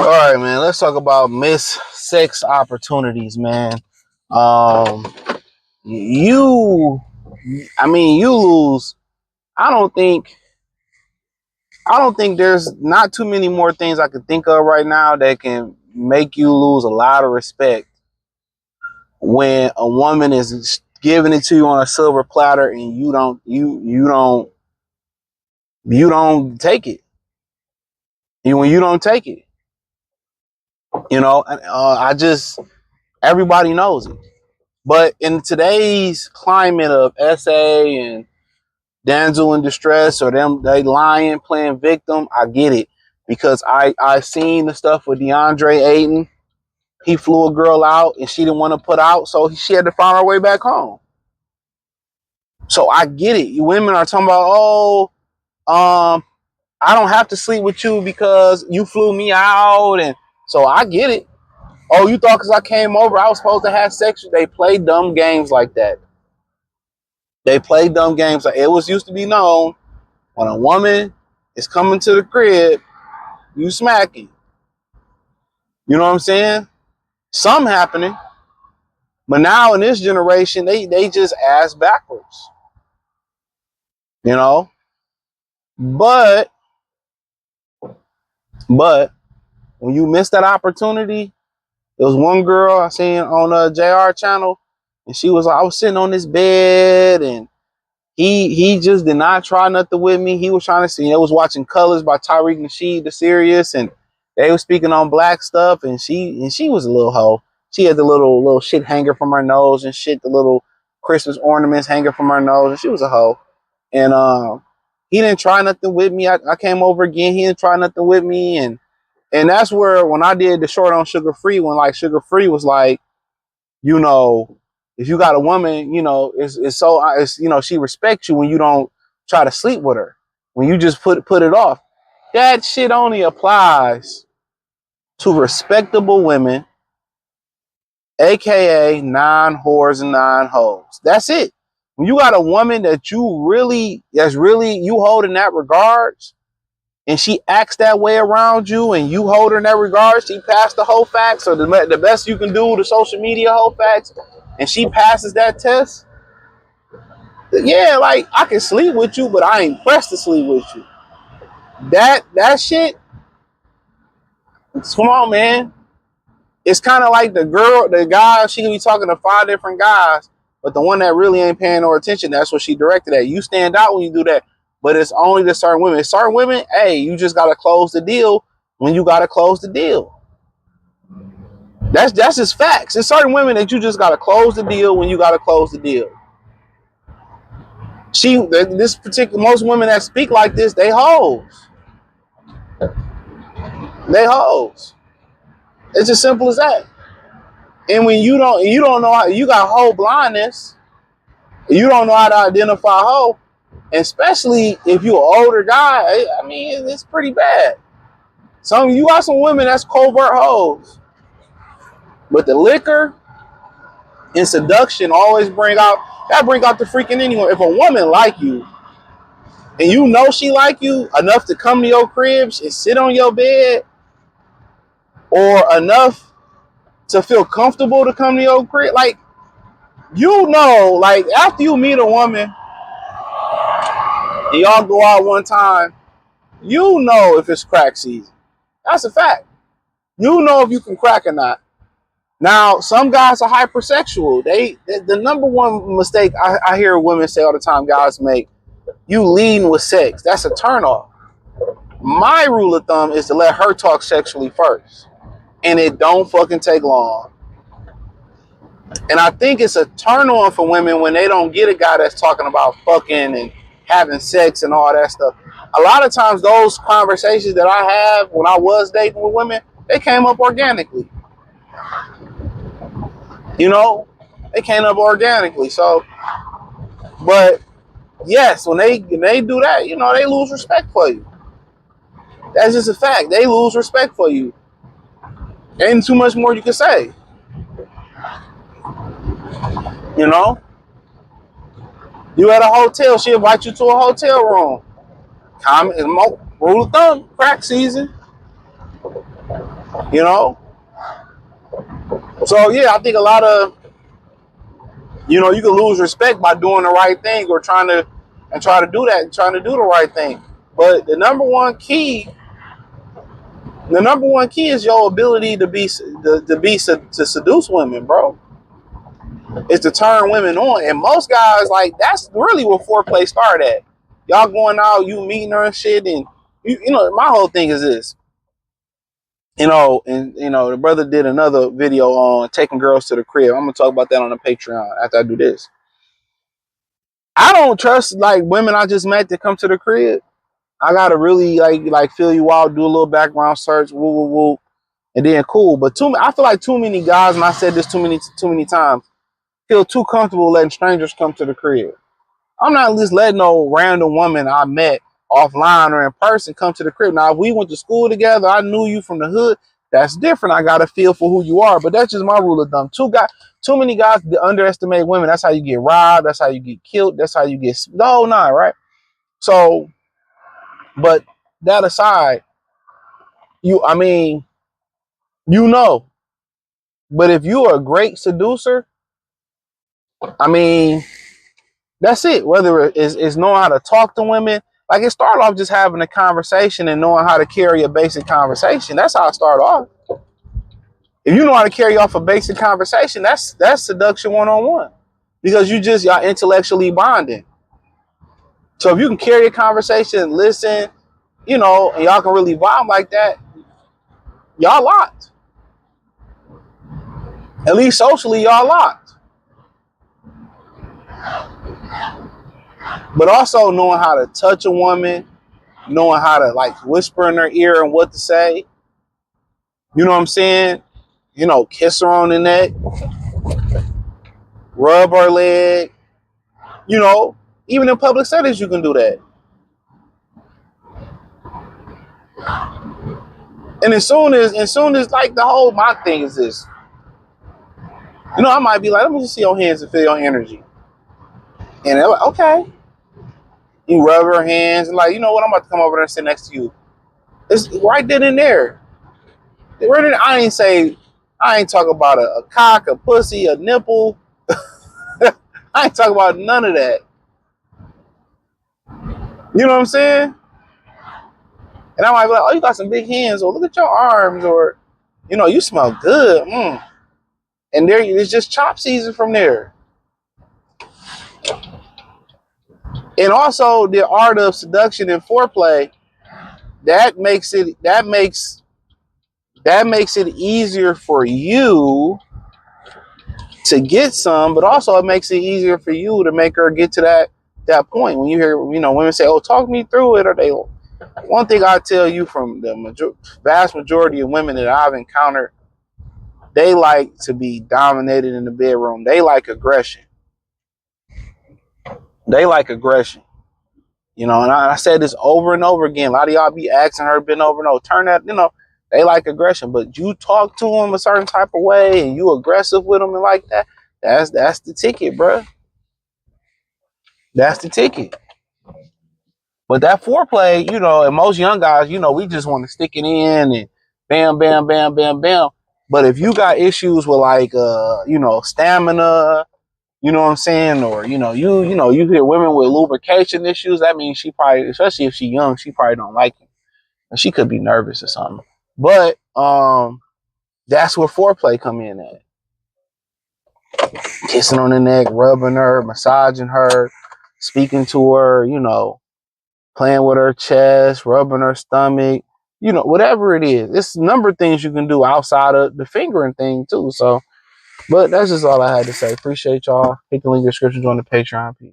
All right, man. Let's talk about missed sex opportunities, man. Um, you, you lose. I don't think, I don't think there's not too many more things I can think of right now that can make you lose a lot of respect when a woman is giving it to you on a silver platter and you don't take it. When you don't take it, I just everybody knows it. But in today's climate of SA and damsel in distress or them they lying playing victim, I get it because I seen the stuff with DeAndre Ayton. He flew a girl out and she didn't want to put out, so she had to find her way back home. So I get it. You women are talking about, I don't have to sleep with you because you flew me out, and so I get it. Oh, you thought because I came over I was supposed to have sex? They play dumb games like that. They play dumb games. Like it was used to be known when a woman is coming to the crib, you smacking. You know what I'm saying? Some happening, but now in this generation, they just ass backwards. You know, but but when you miss that opportunity, there was one girl I seen on a JR channel, and she was like, I was sitting on this bed and he just did not try nothing with me. He was trying to see. I was watching Colors by Tariq Nasheed, the series, and they were speaking on black stuff. And she was a little hoe. She had the little shit hanger from her nose and shit, the little Christmas ornaments hanging from her nose, and she was a hoe. And he didn't try nothing with me. I came over again. He didn't try nothing with me, and that's where when I did the short on Sugar Free, when like Sugar Free was like, you know, if you got a woman, she respects you when you don't try to sleep with her, when you just put it off. That shit only applies to respectable women, aka 9 whores and 9 hoes. That's it. When you got a woman that's really you hold in that regards, and she acts that way around you, and you hold her in that regard, she passed the whole facts, or the best you can do, the social media whole facts, and she passes that test, yeah, like I can sleep with you, but I ain't pressed to sleep with you. That shit, come on, man. It's kind of like the guy, she can be talking to 5 different guys, but the one that really ain't paying no attention, that's what she directed at. You stand out when you do that, but it's only to certain women. Certain women, hey, you just gotta close the deal when you gotta close the deal. That's just facts. There's certain women that you just gotta close the deal when you gotta close the deal. Most women that speak like this, they hoes. They hoes. It's as simple as that. And when you don't know how, you got hoe blindness. You don't know how to identify hoe, and especially if you're an older guy. I mean, it's pretty bad. You got some women that's covert hoes, but the liquor and seduction always bring out the freaking anyone. If a woman like you, and you know she like you enough to come to your cribs and sit on your bed, or enough to feel comfortable to come to your crib, like, like after you meet a woman and y'all go out one time, if it's crack season. That's a fact. You know if you can crack or not. Now, some guys are hypersexual. The number one mistake I hear women say all the time, guys make, you leading with sex. That's a turnoff. My rule of thumb is to let her talk sexually first. And it don't fucking take long. And I think it's a turn on for women when they don't get a guy that's talking about fucking and having sex and all that stuff. A lot of times those conversations that I have when I was dating with women, they came up organically. They came up organically. So, but yes, when they do that, they lose respect for you. That's just a fact. They lose respect for you. Ain't too much more you can say. You know? You at a hotel, she invite you to a hotel room. Rule of thumb, crack season. You know? So yeah, I think a lot of, you know, you can lose respect by doing the right thing or trying to do the right thing. But the number one key is your ability to seduce women, bro. It's to turn women on. And most guys, like, that's really where foreplay start at. Y'all going out, you meeting her and shit, and you know, my whole thing is this. You know, and you know, the brother did another video on taking girls to the crib. I'm gonna talk about that on the Patreon after I do this. I don't trust like women I just met to come to the crib. I gotta really like feel you out, do a little background search, woo woo woo, and then cool. But I feel like too many guys, and I said this too many times, feel too comfortable letting strangers come to the crib. I'm not just letting no random woman I met offline or in person come to the crib. Now, if we went to school together, I knew you from the hood, that's different. I got a feel for who you are, but that's just my rule of thumb. Too many guys underestimate women. That's how you get robbed. That's how you get killed. That's how you get the whole nine, right? So, but that aside, I mean, you know, but if you are a great seducer, I mean, that's it. Whether it's knowing how to talk to women, like it started off just having a conversation and knowing how to carry a basic conversation. That's how it started off. If you know how to carry off a basic conversation, that's seduction 101, because y'all intellectually bonding. So if you can carry a conversation, listen, you know, and y'all can really vibe like that, y'all locked. At least socially, y'all locked. But also knowing how to touch a woman, knowing how to like whisper in her ear and what to say. You know what I'm saying? You know, kiss her on the neck, rub her leg. You know, even in public settings, you can do that. And as soon as like my thing is this, you know, I might be like, let me just see your hands and feel your energy. And they're like, okay. You rub her hands and like, you know what, I'm about to come over there and sit next to you. It's right then and there. I ain't talking about a cock, a pussy, a nipple. I ain't talking about none of that. You know what I'm saying? And I might be like, oh, you got some big hands, or look at your arms, or, you know, you smell good. And there, it's just chop season from there. And also the art of seduction and foreplay, that makes it easier for you to get some, but also it makes it easier for you to make her get to that point. When you hear, you know, women say, oh, talk me through it, or they, one thing I tell you from the vast majority of women that I've encountered, they like to be dominated in the bedroom. They like aggression. You know, and I said this over and over again. A lot of y'all be asking her, been over and over, turn that, you know, they like aggression. But you talk to them a certain type of way and you aggressive with them and like that, that's the ticket, bro. That's the ticket. But that foreplay, you know, and most young guys, you know, we just want to stick it in and bam, bam, bam, bam, bam. But if you got issues with like, you know, stamina, you know what I'm saying? Or, you know, you hear women with lubrication issues. That means she probably, especially if she's young, she probably don't like you. And she could be nervous or something. But that's where foreplay come in at. Kissing on the neck, rubbing her, massaging her, speaking to her, you know, playing with her chest, rubbing her stomach, you know, whatever it is. It's a number of things you can do outside of the fingering thing too. So, but that's just all I had to say. Appreciate y'all. Hit the link in the description, join the Patreon. Peace.